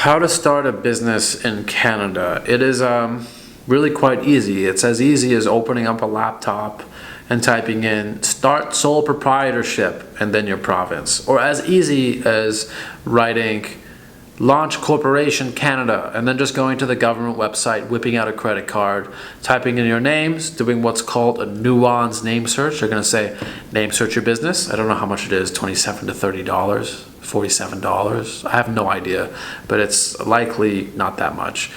How to start a business in Canada. It is really quite easy. It's as easy as opening up a laptop and typing in start sole proprietorship and then your province, or as easy as writing launch corporation Canada and then just going to the government website, whipping out a credit card, typing in your names, doing what's called a nuanced name search. They're going to say name search your business. I don't know how much it is, $27 to $30, $47. I have no idea, but it's likely not that much.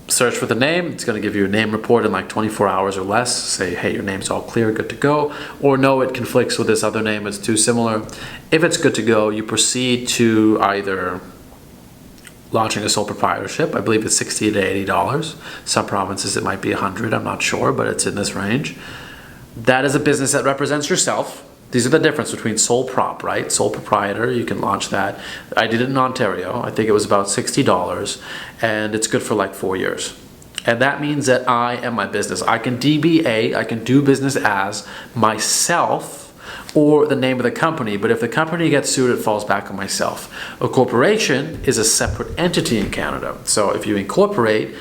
Search for the name. It's going to give you a name report in like 24 hours or less. Say, hey, your name's all clear, good to go. Or no, it conflicts with this other name, it's too similar. If it's good to go, you proceed to either launching a sole proprietorship. I believe it's $60 to $80. Some provinces it might be $100, I'm not sure, but it's in this range. That is a business that represents yourself. These are the difference between sole prop, right? Sole proprietor, you can launch that. I did it in Ontario. I think it was about $60, and it's good for like 4 years. And that means that I am my business. I can DBA, I can do business as myself or the name of the company, but if the company gets sued, it falls back on myself. A corporation is a separate entity in Canada. So if you incorporate,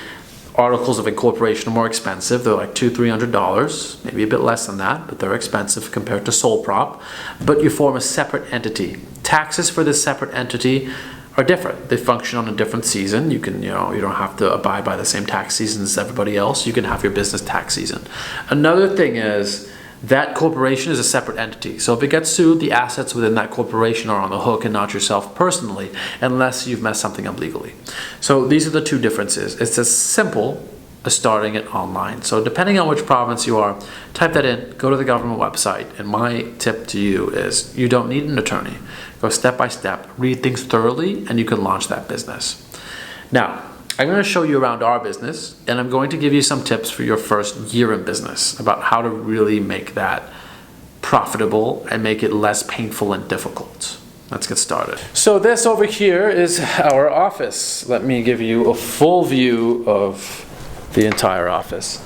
articles of incorporation are more expensive. They're like $200–300, maybe a bit less than that, but they're expensive compared to sole prop. But you form a separate entity. Taxes for this separate entity are different. They function on a different season. You can, you don't have to abide by the same tax season as everybody else. You can have your business tax season. Another thing is that corporation is a separate entity. So if it gets sued, the assets within that corporation are on the hook and not yourself personally, unless you've messed something up legally. So these are the two differences. It's as simple as starting it online. So depending on which province you are, type that in, go to the government website, and my tip to you is you don't need an attorney. Go step by step, read things thoroughly, and you can launch that business. Now, I'm going to show you around our business, and I'm going to give you some tips for your first year in business about how to really make that profitable and make it less painful and difficult. Let's get started. So this over here is our office. Let me give you a full view of the entire office.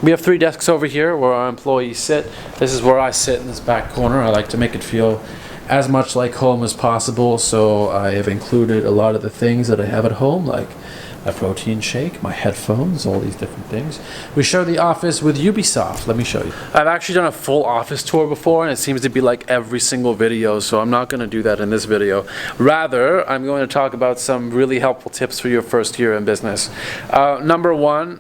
We have 3 desks over here where our employees sit. This is where I sit in this back corner. I like to make it feel as much like home as possible, so I have included a lot of the things that I have at home, like a protein shake, my headphones, all these different things. We share the office with Ubisoft. Let me show you. I've actually done a full office tour before, and it seems to be like every single video, so I'm not going to do that in this video. Rather, I'm going to talk about some really helpful tips for your first year in business. Number 1,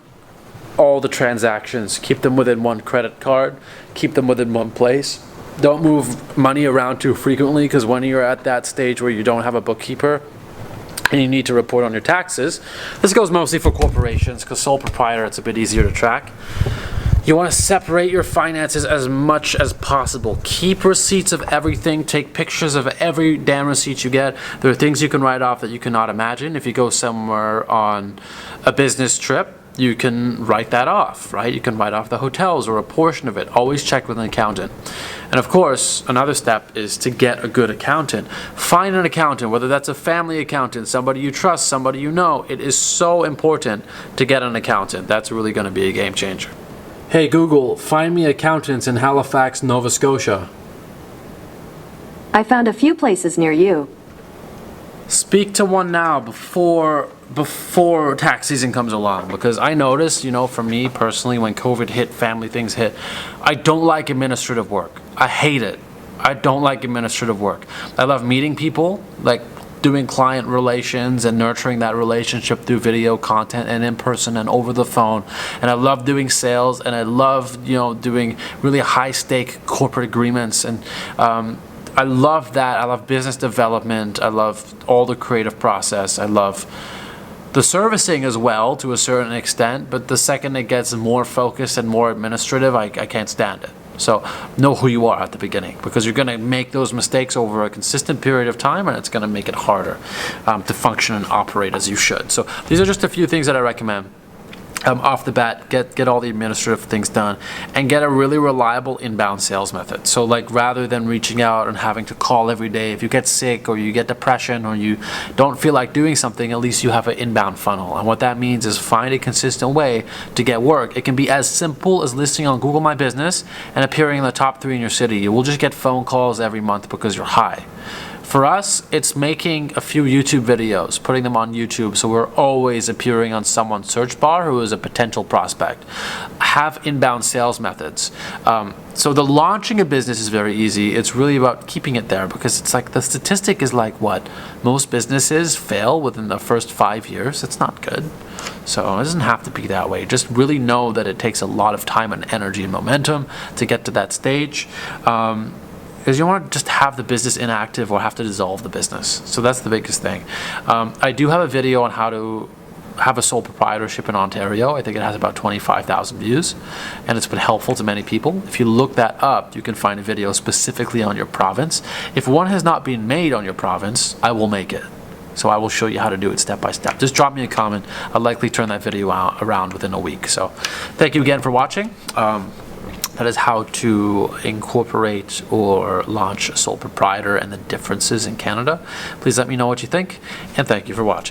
all the transactions. Keep them within one credit card. Keep them within one place. Don't move money around too frequently, because when you're at that stage where you don't have a bookkeeper and you need to report on your taxes, this goes mostly for corporations, because sole proprietor, it's a bit easier to track. You want to separate your finances as much as possible. Keep receipts of everything. Take pictures of every damn receipt you get. There are things you can write off that you cannot imagine. If you go somewhere on a business trip, you can write that off, right? You can write off the hotels or a portion of it. Always check with an accountant. And of course, another step is to get a good accountant. Find an accountant, whether that's a family accountant, somebody you trust, somebody you know. It is so important to get an accountant. That's really going to be a game changer. Hey Google, find me accountants in Halifax, Nova Scotia. I found a few places near you. Speak to one now before tax season comes along, because I noticed, for me personally, when COVID hit, family things hit, I don't like administrative work. I hate it. I don't like administrative work. I love meeting people, like doing client relations and nurturing that relationship through video content and in person and over the phone. And I love doing sales, and I love, doing really high stake corporate agreements, and I love that. I love business development. I love all the creative process. I love the servicing as well to a certain extent, but the second it gets more focused and more administrative, I can't stand it. So know who you are at the beginning, because you're going to make those mistakes over a consistent period of time, and it's going to make it harder to function and operate as you should. So these are just a few things that I recommend. Off the bat, get all the administrative things done, and get a really reliable inbound sales method. So like, rather than reaching out and having to call every day, if you get sick or you get depression or you don't feel like doing something, at least you have an inbound funnel. And what that means is find a consistent way to get work. It can be as simple as listing on Google My Business and appearing in the top 3 in your city. You will just get phone calls every month because you're high. For us, it's making a few YouTube videos, putting them on YouTube, so we're always appearing on someone's search bar who is a potential prospect. Have inbound sales methods. So the launching a business is very easy. It's really about keeping it there, because it's like the statistic is like what? Most businesses fail within the first 5 years. It's not good. So it doesn't have to be that way. Just really know that it takes a lot of time and energy and momentum to get to that stage. Because you don't want to just have the business inactive or have to dissolve the business. So that's the biggest thing. I do have a video on how to have a sole proprietorship in Ontario. I think it has about 25,000 views, and it's been helpful to many people. If you look that up, you can find a video specifically on your province. If one has not been made on your province, I will make it. So I will show you how to do it step by step. Just drop me a comment. I'll likely turn that video around within a week. So thank you again for watching. That is how to incorporate or launch a sole proprietor and the differences in Canada. Please let me know what you think, and thank you for watching.